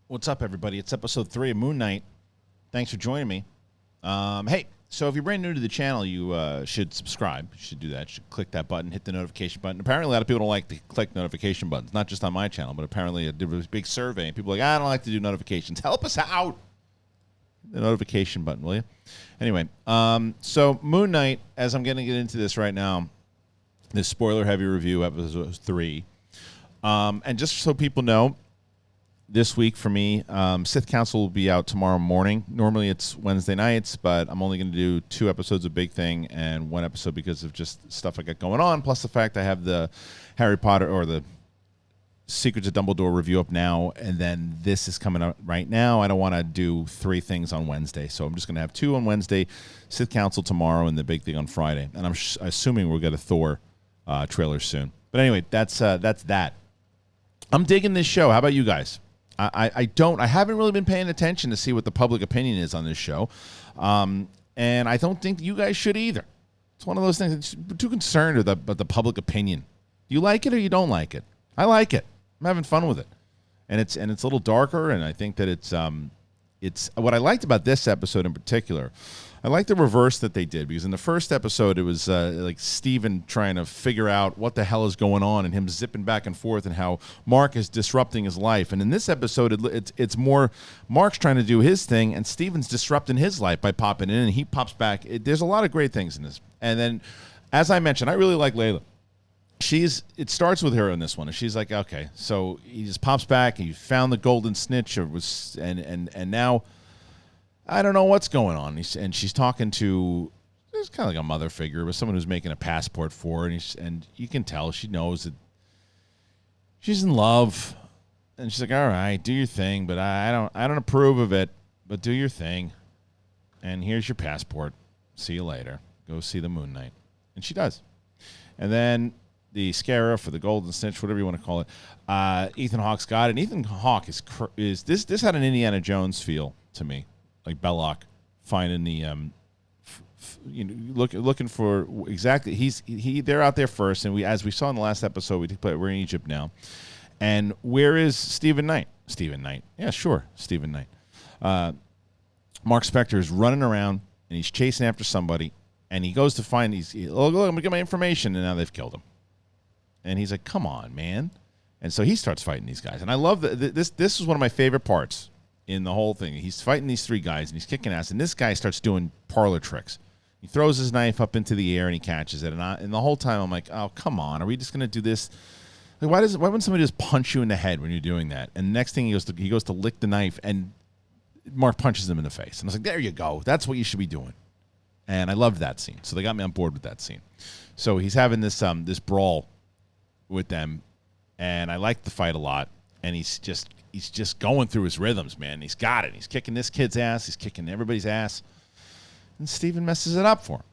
What's up, everybody? It's episode 3 of Moon Knight. Thanks for joining me. Hey, so if you're brand new to the channel, you should subscribe. You should do that. You should click that button, hit the notification button. Apparently, a lot of people don't like to click notification buttons, not just on my channel, but apparently there was a big survey, and people are like, I don't like to do notifications. Help us out. The notification button, will you? Anyway, so Moon Knight, as I'm going to get into this right now, this spoiler-heavy review, episode 3. And just so people know, this week for me, Sith Council will be out tomorrow morning. Normally it's Wednesday nights, but I'm only going to do 2 episodes of Big Thing and 1 episode because of just stuff I got going on, plus the fact I have the Harry Potter or the Secrets of Dumbledore review up now, and then this is coming up right now. I don't want to do 3 things on Wednesday, so I'm just going to have 2 on Wednesday, Sith Council tomorrow, and the Big Thing on Friday. And I'm assuming we'll get a Thor trailer soon. But anyway, that's that. I'm digging this show. How about you guys? I haven't really been paying attention to see what the public opinion is on this show. And I don't think you guys should either. It's one of those things. I'm too concerned about the public opinion. Do you like it or you don't like it? I like it. I'm having fun with it. And it's a little darker, and I think that it's what I liked about this episode in particular. I like the reverse that they did, because in the first episode it was like Steven trying to figure out what the hell is going on and him zipping back and forth and how Mark is disrupting his life. And in this episode it's more Mark's trying to do his thing and Steven's disrupting his life by popping in, and he pops back. There's a lot of great things in this. And then, as I mentioned, I really like Layla. It starts with her in this one, and she's like, okay, so he just pops back, he found the golden snitch, and now I don't know what's going on. And she's talking to, it's kind of like a mother figure, but someone who's making a passport for her, and you can tell she knows that she's in love. And she's like, all right, do your thing, but I don't approve of it, but do your thing. And here's your passport. See you later. Go see the Moon Knight. And she does. And then the Scarif or the Golden Snitch, whatever you want to call it, Ethan Hawke's got it. And Ethan Hawke is this had an Indiana Jones feel to me. Like Belloc finding the looking for exactly they're out there first, and as we saw in the last episode, we're in Egypt now. And where is Stephen Knight? Yeah, sure, Stephen Knight. Mark Spector is running around and he's chasing after somebody, and he goes to find look, I'm gonna get my information, and now they've killed him. And he's like, come on, man. And so he starts fighting these guys, and I love this is one of my favorite parts in the whole thing. He's fighting these 3 guys, and he's kicking ass, and this guy starts doing parlor tricks. He throws his knife up into the air, and he catches it, and the whole time I'm like, oh, come on, are we just going to do this? Like, why wouldn't somebody just punch you in the head when you're doing that? And the next thing he goes to lick the knife, and Mark punches him in the face. And I was like, there you go. That's what you should be doing. And I loved that scene. So they got me on board with that scene. So he's having this brawl with them, and I like the fight a lot, and he's just going through his rhythms, man. He's got it. He's kicking this kid's ass. He's kicking everybody's ass. And Steven messes it up for him.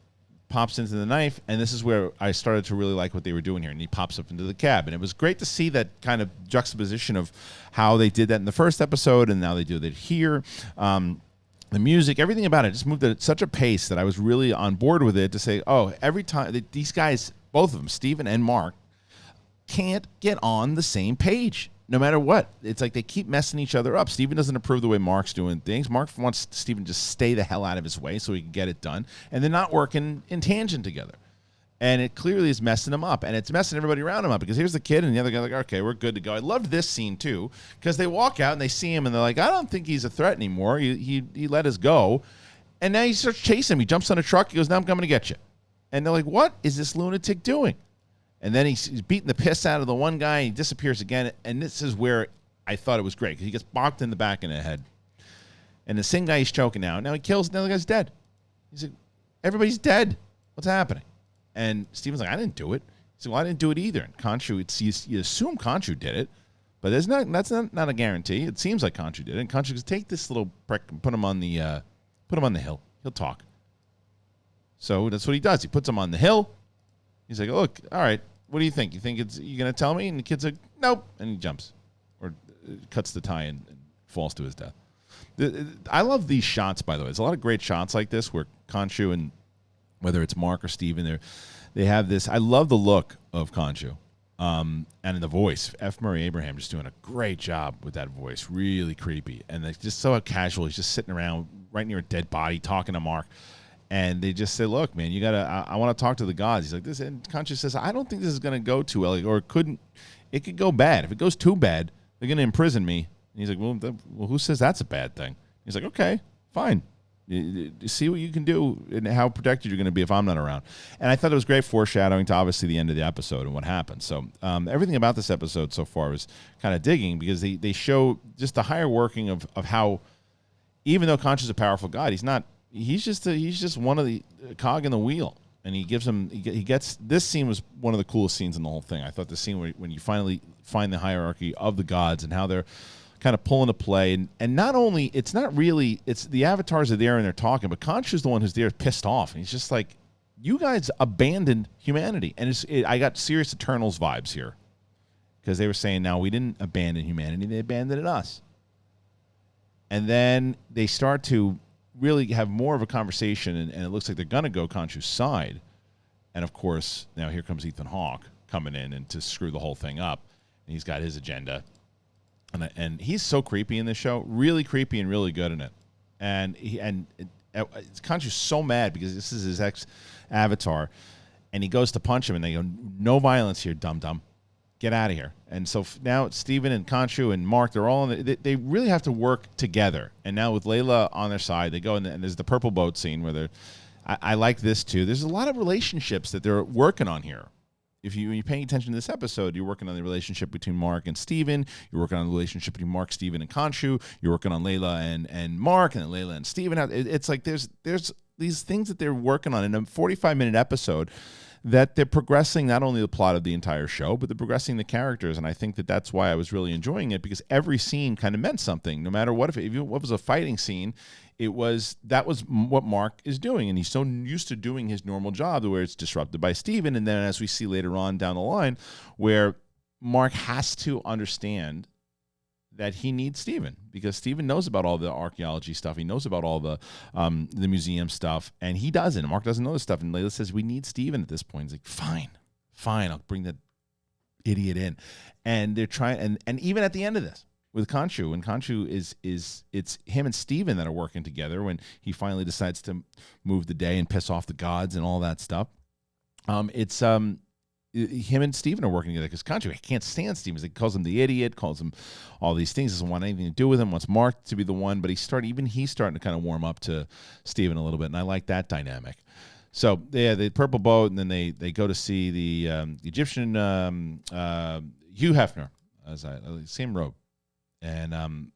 Pops into the knife, and this is where I started to really like what they were doing here. And he pops up into the cab. And it was great to see that kind of juxtaposition of how they did that in the first episode and now they do that here. The music, everything about it just moved at such a pace that I was really on board with it to say, oh, every time these guys, both of them, Steven and Mark, can't get on the same page. No matter what, it's like they keep messing each other up. Steven doesn't approve the way Mark's doing things. Mark wants Steven to just stay the hell out of his way so he can get it done. And they're not working in tangent together. And it clearly is messing him up. And it's messing everybody around him up, because here's the kid and the other guy like, okay, we're good to go. I loved this scene too, because they walk out and they see him and they're like, I don't think he's a threat anymore. He let us go. And now he starts chasing him. He jumps on a truck. He goes, now I'm coming to get you. And they're like, what is this lunatic doing? And then he's beating the piss out of the one guy. He disappears again. And this is where I thought it was great, because he gets bonked in the back and the head. And the same guy he's choking now. Now he kills, now the guy's dead. He's like, everybody's dead. What's happening? And Steven's like, I didn't do it. He's like, well, I didn't do it either. And Khonshu, you assume Khonshu did it, but that's not a guarantee. It seems like Khonshu did it. And Khonshu goes, take this little prick and put him on the hill. He'll talk. So that's what he does. He puts him on the hill. He's like, look, all right, what do you think? You think you're going to tell me? And the kid's like, nope. And he jumps or cuts the tie and falls to his death. I love these shots, by the way. There's a lot of great shots like this where Khonshu, and whether it's Mark or Steven, they have this. I love the look of Khonshu. And the voice, F. Murray Abraham, just doing a great job with that voice. Really creepy. And it's just so casual. He's just sitting around right near a dead body talking to Mark. And they just say, look, man, you got to, I want to talk to the gods. He's like, this, and Khonshu says, I don't think this is going to go too well. Or it could go bad. If it goes too bad, they're going to imprison me. And he's like, well, who says that's a bad thing? He's like, okay, fine. You see what you can do and how protected you're going to be if I'm not around. And I thought it was great foreshadowing to obviously the end of the episode and what happened. So everything about this episode so far was kind of digging because they show just the higher working of how, even though Khonshu's a powerful god, he's just one of the cog in the wheel. And he gets this scene was one of the coolest scenes in the whole thing. I thought the scene when you finally find the hierarchy of the gods and how they're kind of pulling to play, and not only it's the avatars are there and they're talking, but Khonshu's the one who's there pissed off, and he's just like, you guys abandoned humanity. And I got serious Eternals vibes here because they were saying, now we didn't abandon humanity, they abandoned us. And then they start to really have more of a conversation, and it looks like they're gonna go Khonshu's side. And of course, now here comes Ethan Hawke coming in and to screw the whole thing up, and he's got his agenda. And he's so creepy in this show, really creepy and really good in it. And Khonshu's so mad because this is his ex-avatar, and he goes to punch him, and they go, no violence here, dum-dum. Get out of here. And so now it's Steven and Khonshu and Mark, they're all they really have to work together. And now with Layla on their side, they go, and there's the purple boat scene where I like this too. There's a lot of relationships that they're working on here. When you're paying attention to this episode, you're working on the relationship between Mark and Steven. You're working on the relationship between Mark, Steven, and Khonshu. You're working on Layla and Mark, and then Layla and Steven. It's like there's these things that they're working on in a 45-minute episode that they're progressing not only the plot of the entire show, but they're progressing the characters. And I think that's why I was really enjoying it, because every scene kind of meant something. No matter what, if it was a fighting scene, that was what Mark is doing, and he's so used to doing his normal job where it's disrupted by Steven. And then as we see later on down the line, where Mark has to understand that he needs Steven, because Steven knows about all the archaeology stuff. He knows about all the museum stuff, and he doesn't. Mark doesn't know this stuff. And Layla says, we need Steven at this point. He's like, fine, I'll bring that idiot in. And they're trying, and even at the end of this, with Khonshu, and Khonshu it's him and Steven that are working together when he finally decides to move the day and piss off the gods and all that stuff. It's him and Steven are working together because Khonshu can't stand Steven. He calls him the idiot, calls him all these things, doesn't want anything to do with him, wants Mark to be the one, but he's starting to kind of warm up to Steven a little bit, and I like that dynamic. So yeah, the purple boat, and then they go to see the Egyptian Hugh Hefner, same robe. And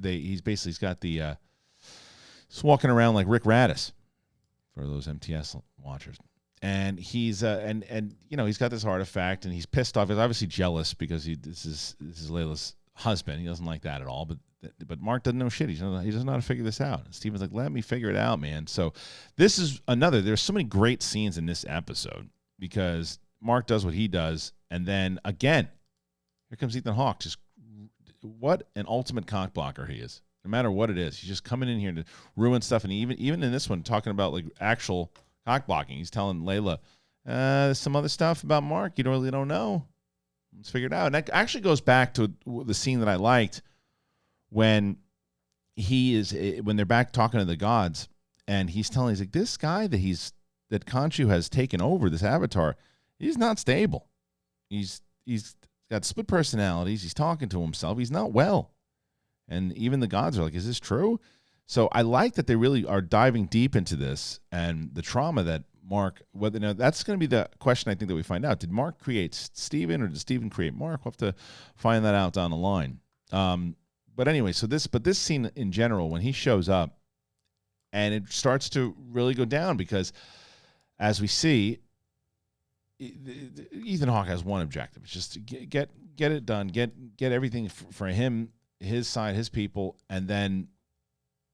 he's got the he's walking around like Rick Radis for those MTS watchers, and he's and he's got this artifact, and he's pissed off. He's obviously jealous because this is Layla's husband. He doesn't like that at all. But Mark doesn't know shit. He doesn't know how to figure this out. And Steven's like, let me figure it out, man. So this is there's so many great scenes in this episode because Mark does what he does, and then again, here comes Ethan Hawke. Just what an ultimate cock blocker he is. No matter what it is, he's just coming in here to ruin stuff. And even in this one, talking about like actual cock blocking, he's telling Layla some other stuff about Mark you really don't know. Let's figure it out. And that actually goes back to the scene that I liked when they're back talking to the gods, and he's like, this guy that Khonshu has taken over, this avatar, he's not stable. He's got split personalities. He's talking to himself. He's not well. And even the gods are like, is this true? So I like that they really are diving deep into this and the trauma that Mark, that's going to be the question I think that we find out. Did Mark create Steven, or did Steven create Mark? We'll have to find that out down the line. But anyway, this scene in general, when he shows up, and it starts to really go down, because as we see, Ethan Hawke has one objective. It's just to get it done, get everything for him, his side, his people, and then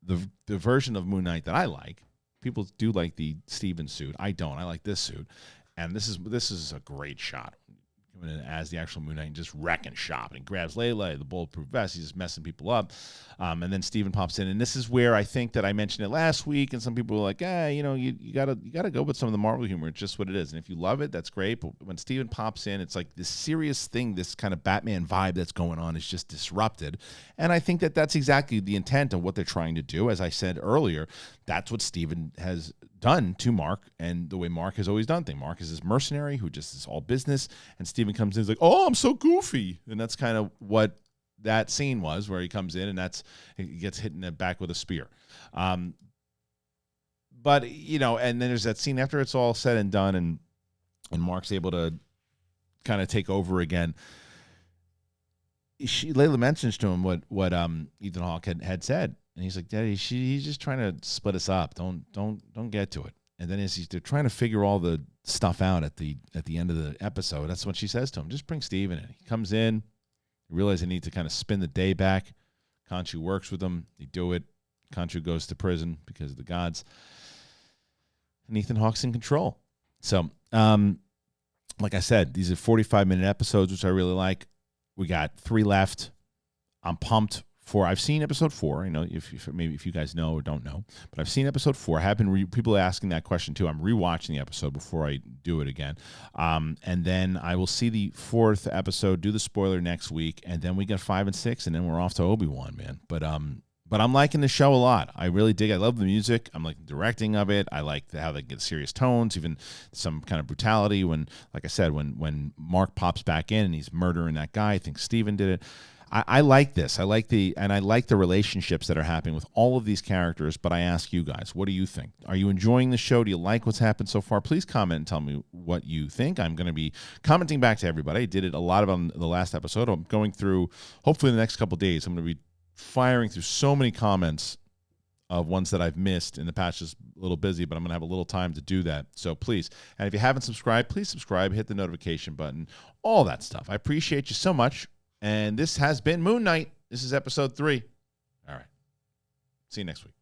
the version of Moon Knight that I like. People do like the Steven suit. I don't. I like this suit, and this is a great shot coming in as the actual Moon Knight and just wrecking shop. And he grabs Layla, the bulletproof vest. He's just messing people up. And then Steven pops in. And this is where I think that I mentioned it last week, and some people were like, you gotta go with some of the Marvel humor. It's just what it is. And if you love it, that's great. But when Steven pops in, it's like this serious thing, this kind of Batman vibe that's going on is just disrupted. And I think that that's exactly the intent of what they're trying to do. As I said earlier, that's what Steven has done to Mark, and the way Mark has always done things. Mark is this mercenary who just is all business, and Steven comes in and is like, oh, I'm so goofy. And that's kind of what that scene was, where he comes in and he gets hit in the back with a spear. But, and then there's that scene after it's all said and done, and Mark's able to kind of take over again. Layla mentions to him what Ethan Hawke had said. And he's like, Daddy, he's just trying to split us up. Don't get to it. And then as they're trying to figure all the stuff out at the end of the episode, that's what she says to him. Just bring Steven in. He comes in, realize they need to kind of spin the day back. Khonshu works with them. They do it. Khonshu goes to prison because of the gods. And Ethan Hawke's in control. So, like I said, these are 45-minute episodes, which I really like. We got 3 left. I'm pumped. I've seen episode 4. I know if you guys know or don't know, but I've seen episode 4. I have been people asking that question too. I'm rewatching the episode before I do it again, and then I will see the 4th episode, do the spoiler next week, and then we get 5 and 6, and then we're off to Obi-Wan, man. But I'm liking the show a lot. I really dig. I love the music. I'm like the directing of it. I like how they get serious tones, even some kind of brutality. When, like I said, when Mark pops back in and he's murdering that guy, I think Steven did it. I like this. I like the relationships that are happening with all of these characters, but I ask you guys, what do you think? Are you enjoying the show? Do you like what's happened so far? Please comment and tell me what you think. I'm going to be commenting back to everybody. I did it a lot of on the last episode. I'm going through, hopefully in the next couple of days, I'm going to be firing through so many comments of ones that I've missed in the past. Just a little busy, but I'm going to have a little time to do that. So please, and if you haven't subscribed, please subscribe, hit the notification button, all that stuff. I appreciate you so much. And this has been Moon Knight. This is episode 3. All right. See you next week.